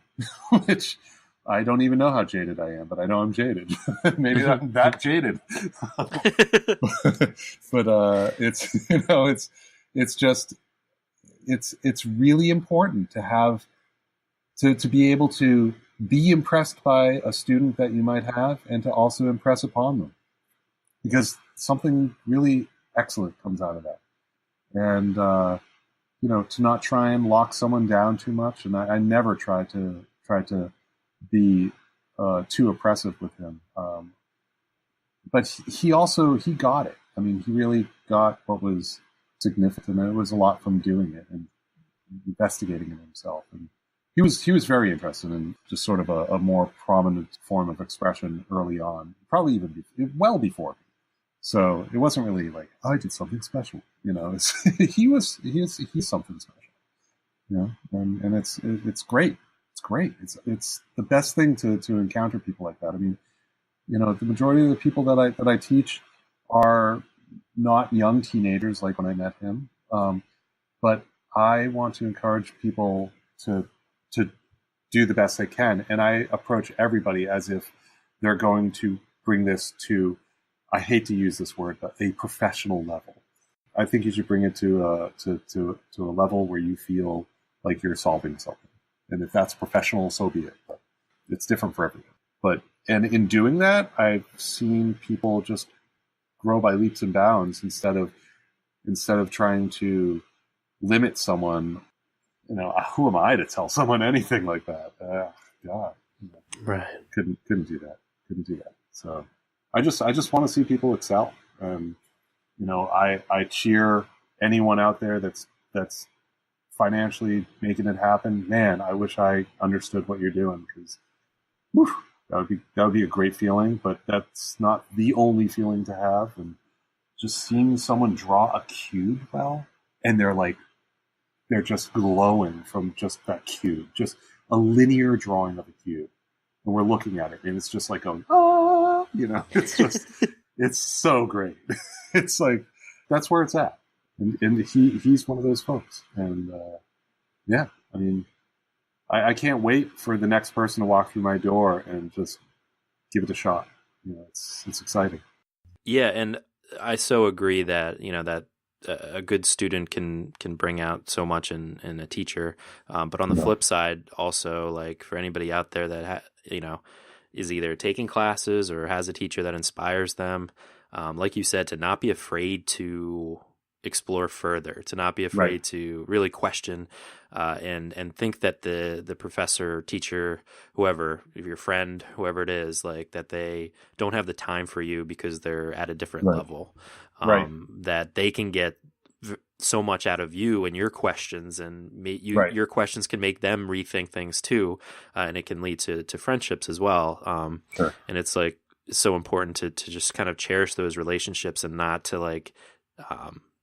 which I don't even know how jaded I am, but I know I'm jaded. Maybe not that jaded. But it's really important to have to be able to be impressed by a student that you might have and to also impress upon them, because something really excellent comes out of that. And to not try and lock someone down too much. And I never try to be too oppressive with him. But he got it. I mean, he really got what was significant, and it was a lot from doing it and investigating it himself. And he was very interested in just sort of a more prominent form of expression early on, probably even well before me. So it wasn't really like, oh, I did something special, he's something special, and it's great. It's great. It's the best thing to encounter people like that. I mean, the majority of the people that I teach are not young teenagers like when I met him, but I want to encourage people to do the best they can, and I approach everybody as if they're going to bring this to, I hate to use this word, but a professional level. I think you should bring it to a level where you feel like you're solving something. And if that's professional, so be it. But it's different for everyone. And in doing that, I've seen people just grow by leaps and bounds instead of trying to limit someone. Who am I to tell someone anything like that? God, right? Couldn't do that. Couldn't do that. So I just want to see people excel. I cheer anyone out there that's financially making it happen. Man, I wish I understood what you're doing, because that would be a great feeling. But that's not the only feeling to have. And just seeing someone draw a cube well, and they're just glowing from just that cube, just a linear drawing of a cube, and we're looking at it, and it's just like going, oh, it's just it's so great. It's like that's where it's at. And he's one of those folks. And I mean, I can't wait for the next person to walk through my door and just give it a shot. It's exciting. Yeah, and I so agree that that a good student can bring out so much in a teacher. But on the flip side, also, like, for anybody out there that is either taking classes or has a teacher that inspires them. Like you said, to not be afraid to explore further, to not be afraid to really question, and think that the professor, teacher, whoever, if your friend, whoever it is, like that they don't have the time for you because they're at a different level, that they can get so much out of you and your questions, and your questions can make them rethink things too, and it can lead to friendships as well. And it's like so important to just kind of cherish those relationships and not to like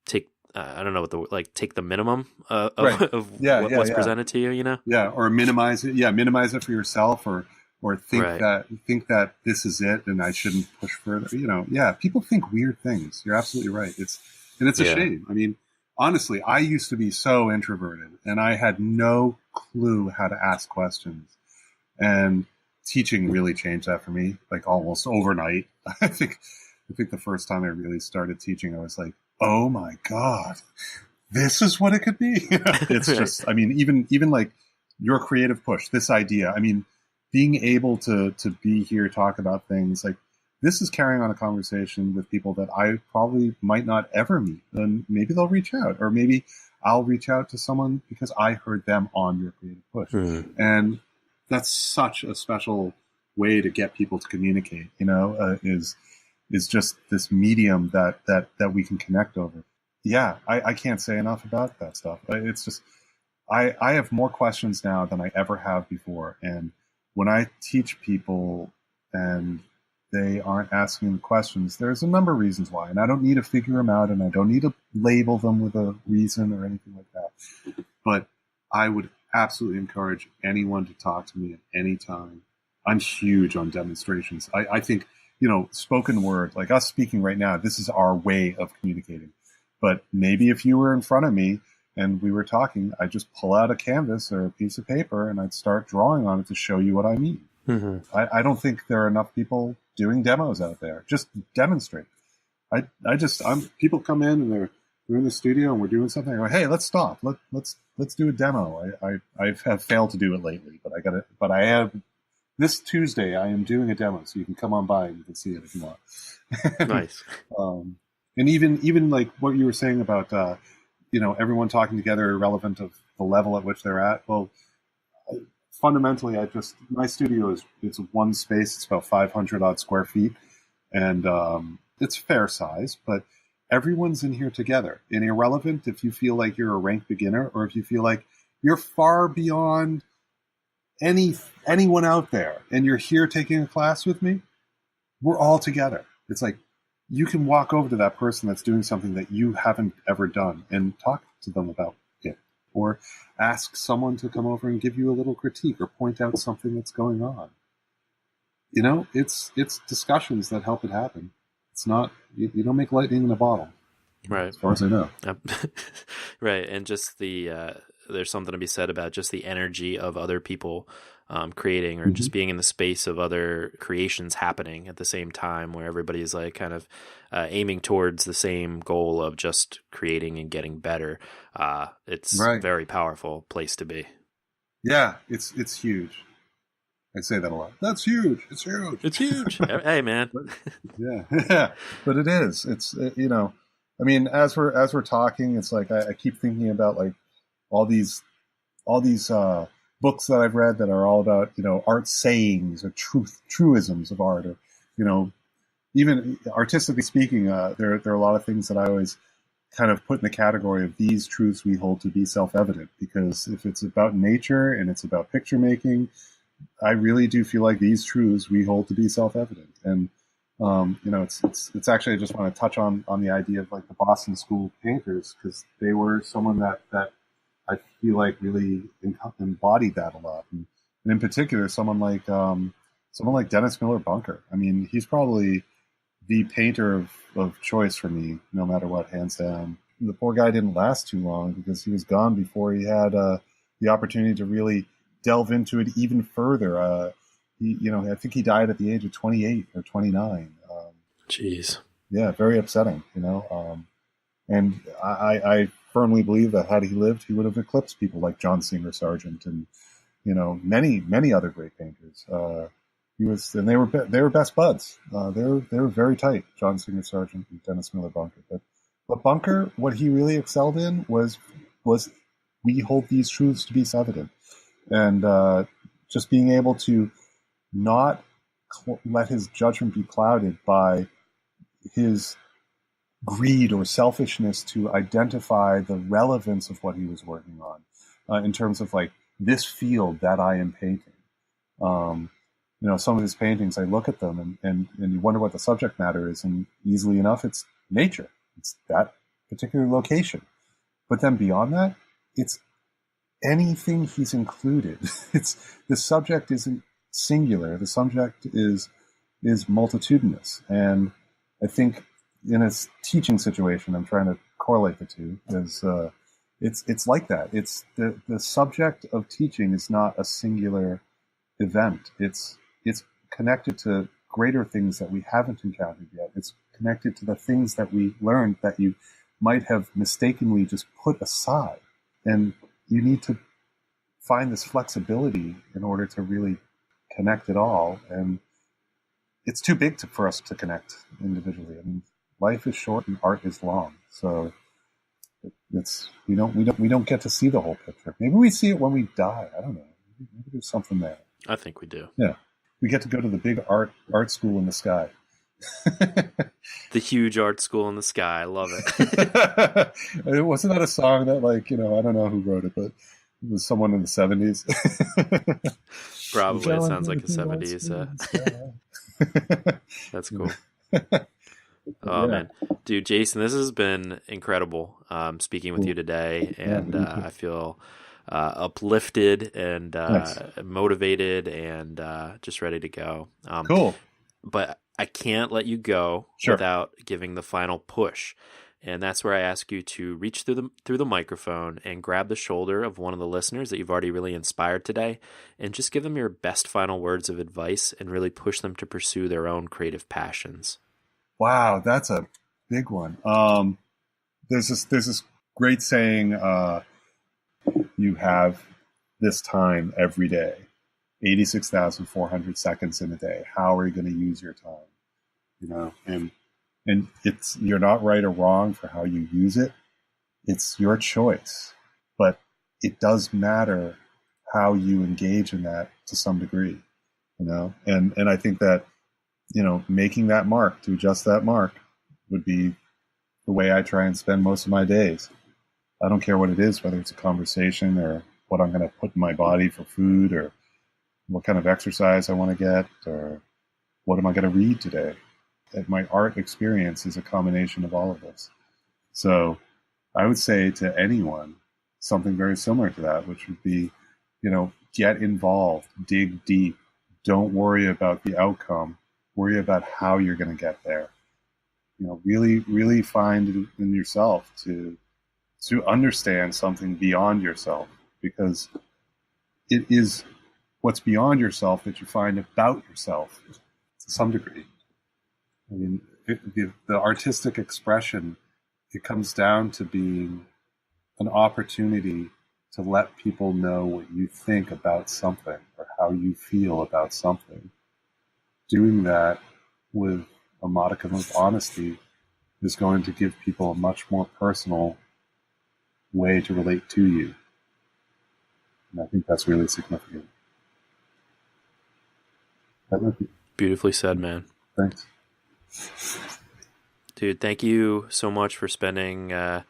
take I don't know what take the minimum of what's presented to you, you know? Yeah, or minimize it. Yeah, minimize it for yourself, or think that this is it and I shouldn't push further. You know, people think weird things. You're absolutely right. It's a shame. I mean, honestly, I used to be so introverted and I had no clue how to ask questions. And teaching really changed that for me, like almost overnight. I think the first time I really started teaching, I was like, oh my God, this is what it could be. It's just, I mean, even like your creative push, this idea, I mean, being able to be here, talk about things like this is carrying on a conversation with people that I probably might not ever meet. And maybe they'll reach out, or maybe I'll reach out to someone because I heard them on your creative push. And that's such a special way to get people to communicate, is just this medium that we can connect over. Yeah, I can't say enough about that stuff. It's just, I have more questions now than I ever have before. And when I teach people and they aren't asking the questions, there's a number of reasons why. And I don't need to figure them out, and I don't need to label them with a reason or anything like that. But I would absolutely encourage anyone to talk to me at any time. I'm huge on demonstrations. I think, spoken word, like us speaking right now, this is our way of communicating. But maybe if you were in front of me and we were talking, I'd just pull out a canvas or a piece of paper and I'd start drawing on it to show you what I mean. I don't think there are enough people doing demos out there. Just demonstrate. People come in and they're in the studio and we're doing something. I go, hey, let's stop. Let's do a demo. I have failed to do it lately, but I have. This Tuesday, I am doing a demo, so you can come on by and you can see it if you want. Nice. And even like what you were saying about, everyone talking together, irrelevant of the level at which they're at. Well, fundamentally, my studio it's one space. It's about 500 odd square feet, and it's fair size, but everyone's in here together. And irrelevant if you feel like you're a rank beginner or if you feel like you're far beyond anyone out there and you're here taking a class with me, we're all together. It's like you can walk over to that person that's doing something that you haven't ever done and talk to them about it, or ask someone to come over and give you a little critique or point out something that's going on. It's discussions that help it happen. It's not, you don't make lightning in a bottle. Right. As far as I know. Right. And just there's something to be said about just the energy of other people creating, or just being in the space of other creations happening at the same time, where everybody's like kind of aiming towards the same goal of just creating and getting better. It's a very powerful place to be. Yeah, it's huge. I say that a lot. That's huge. It's huge. It's huge. Hey, man. Yeah. But it is. It's I mean, as we're talking, it's like I keep thinking about like all these books that I've read that are all about art sayings or truisms of art, or even artistically speaking, there are a lot of things that I always kind of put in the category of these truths we hold to be self-evident, because if it's about nature and it's about picture making, I really do feel like these truths we hold to be self-evident. And it's actually, I just want to touch on the idea of like the Boston School painters, because they were someone that I feel like really embodied that a lot, and in particular, someone like Dennis Miller Bunker. I mean, he's probably the painter of choice for me, no matter what, hands down. The poor guy didn't last too long because he was gone before he had the opportunity to really delve into it even further. I think he died at the age of 28 or 29. Jeez. Yeah, very upsetting, and I firmly believe that had he lived, he would have eclipsed people like John Singer Sargent and, many, many other great painters. and they were best buds. They were very tight, John Singer Sargent and Dennis Miller Bunker. But Bunker, what he really excelled in was we hold these truths to be self-evident, and just being able to not let his judgment be clouded by his greed or selfishness to identify the relevance of what he was working on in terms of like this field that I am painting. Some of his paintings, I look at them and you wonder what the subject matter is, and easily enough, it's nature. It's that particular location. But then beyond that, it's anything he's included. The subject isn't singular. The subject is multitudinous. And I think in a teaching situation, I'm trying to correlate the two, is it's like that. It's the subject of teaching is not a singular event. It's connected to greater things that we haven't encountered yet. It's connected to the things that we learned that you might have mistakenly just put aside. And you need to find this flexibility in order to really connect it all. And it's too big for us to connect individually. I mean, life is short and art is long. So we don't get to see the whole picture. Maybe we see it when we die. I don't know. Maybe there's something there. I think we do. Yeah. We get to go to the big art school in the sky. The huge art school in the sky. I love it. Wasn't that a song that, like, I don't know who wrote it, but it was someone in the 70s. Probably. It sounds like the 70s. That's cool. Oh, man. Dude, Jason, this has been incredible speaking with you today. And I feel uplifted and motivated and just ready to go. Cool. But I can't let you go without giving the final push. And that's where I ask you to reach through the microphone and grab the shoulder of one of the listeners that you've already really inspired today and just give them your best final words of advice and really push them to pursue their own creative passions. Wow, that's a big one. There's this great saying, you have this time every day, 86,400 seconds in a day. How are you going to use your time? And it's, you're not right or wrong for how you use it. It's your choice, but it does matter how you engage in that to some degree, and I think that, making that mark, to adjust that mark, would be the way I try and spend most of my days. I don't care what it is, whether it's a conversation or what I'm going to put in my body for food or what kind of exercise I want to get or what am I going to read today. And my art experience is a combination of all of this. So I would say to anyone something very similar to that, which would be, get involved, dig deep. Don't worry about the outcome. Worry about how you're going to get there. Really, really find in yourself to understand something beyond yourself, because it is what's beyond yourself that you find about yourself to some degree. I mean, the artistic expression, it comes down to being an opportunity to let people know what you think about something or how you feel about something. Doing that with a modicum of honesty is going to give people a much more personal way to relate to you. And I think that's really significant. Beautifully said, man. Thanks. Dude, thank you so much for spending, the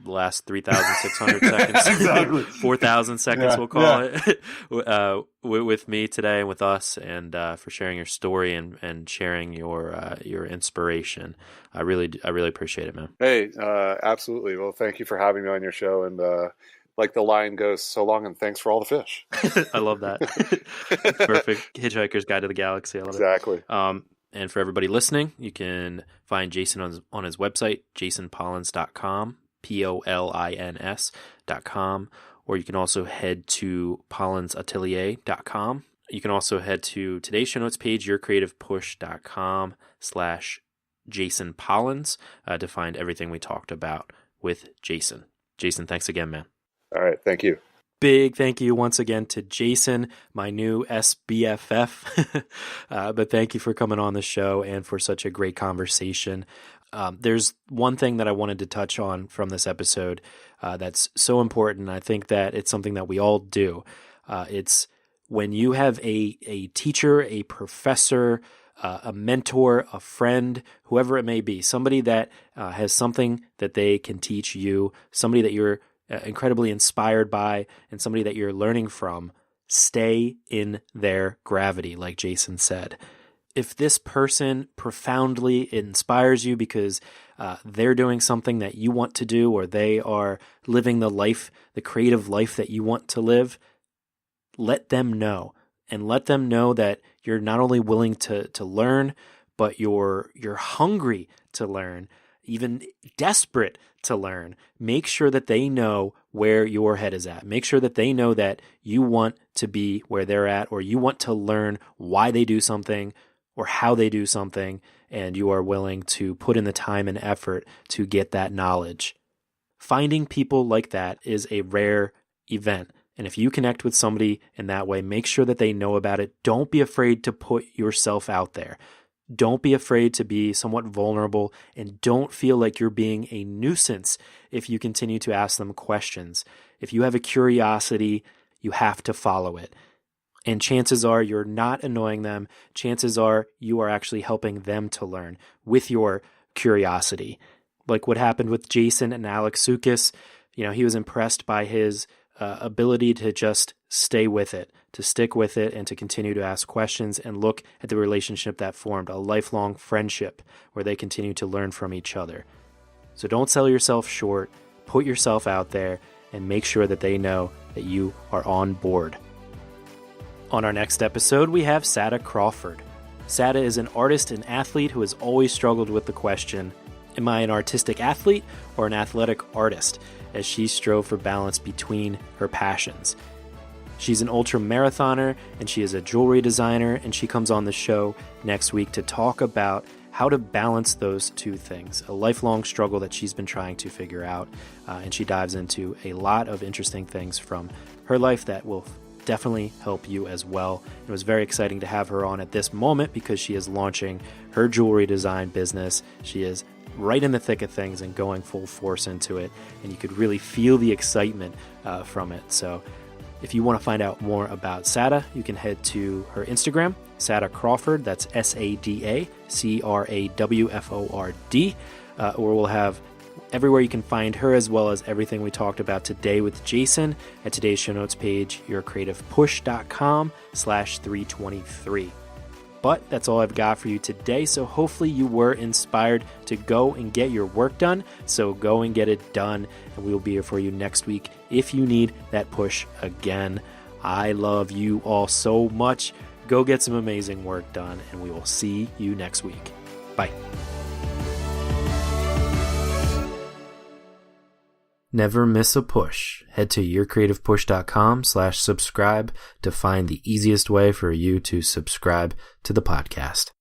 last 3,600 seconds, exactly. 4,000 seconds, we'll call it, with me today and with us, and for sharing your story and sharing your inspiration. I really appreciate it, man. Hey, absolutely. Well, thank you for having me on your show. And like the line goes, so long and thanks for all the fish. I love that. Perfect. Hitchhiker's Guide to the Galaxy. I love exactly. it. And for everybody listening, you can find Jason on his website, jasonpolins.com, Polins.com, or you can also head to polinsatelier.com. You can also head to today's show notes page, yourcreativepush.com/Jason Polins, to find everything we talked about with Jason. Jason, thanks again, man. All right. Thank you. Big thank you once again to Jason, my new SBFF. But thank you for coming on the show and for such a great conversation. There's one thing that I wanted to touch on from this episode that's so important. I think that it's something that we all do. It's when you have a teacher, a professor, a mentor, a friend, whoever it may be, somebody that has something that they can teach you, somebody that you're incredibly inspired by, and somebody that you're learning from, stay in their gravity, like Jason said. If this person profoundly inspires you because they're doing something that you want to do, or they are living the life, the creative life that you want to live, let them know. And let them know that you're not only willing to learn, but you're hungry to learn, even desperate to learn. Make sure that they know where your head is at. Make sure that they know that you want to be where they're at, or you want to learn why they do something or how they do something, and you are willing to put in the time and effort to get that knowledge. Finding people like that is a rare event. And if you connect with somebody in that way, make sure that they know about it. Don't be afraid to put yourself out there. Don't be afraid to be somewhat vulnerable, and don't feel like you're being a nuisance if you continue to ask them questions. If you have a curiosity, you have to follow it. And chances are you're not annoying them. Chances are you are actually helping them to learn with your curiosity. Like what happened with Jason and Alec Soukous. He was impressed by his ability to just stay with it, to stick with it, and to continue to ask questions and look at the relationship that formed, a lifelong friendship where they continue to learn from each other. So don't sell yourself short, put yourself out there, and make sure that they know that you are on board. On our next episode, we have Sada Crawford. Sada is an artist and athlete who has always struggled with the question, am I an artistic athlete or an athletic artist? As she strove for balance between her passions. She's an ultra marathoner, and she is a jewelry designer, and she comes on the show next week to talk about how to balance those two things, a lifelong struggle that she's been trying to figure out, and she dives into a lot of interesting things from her life that will definitely help you as well. It was very exciting to have her on at this moment because she is launching her jewelry design business. She is right in the thick of things and going full force into it, and you could really feel the excitement from it. So if you want to find out more about Sada, you can head to her Instagram, Sada Crawford, that's SADACRAWFORD, or we'll have everywhere you can find her, as well as everything we talked about today with Jason at today's show notes page, yourcreativepush.com/323. But that's all I've got for you today, so hopefully you were inspired to go and get your work done. So go and get it done, and we will be here for you next week if you need that push again. I love you all so much. Go get some amazing work done, and we will see you next week. Bye. Never miss a push. Head to yourcreativepush.com/subscribe to find the easiest way for you to subscribe to the podcast.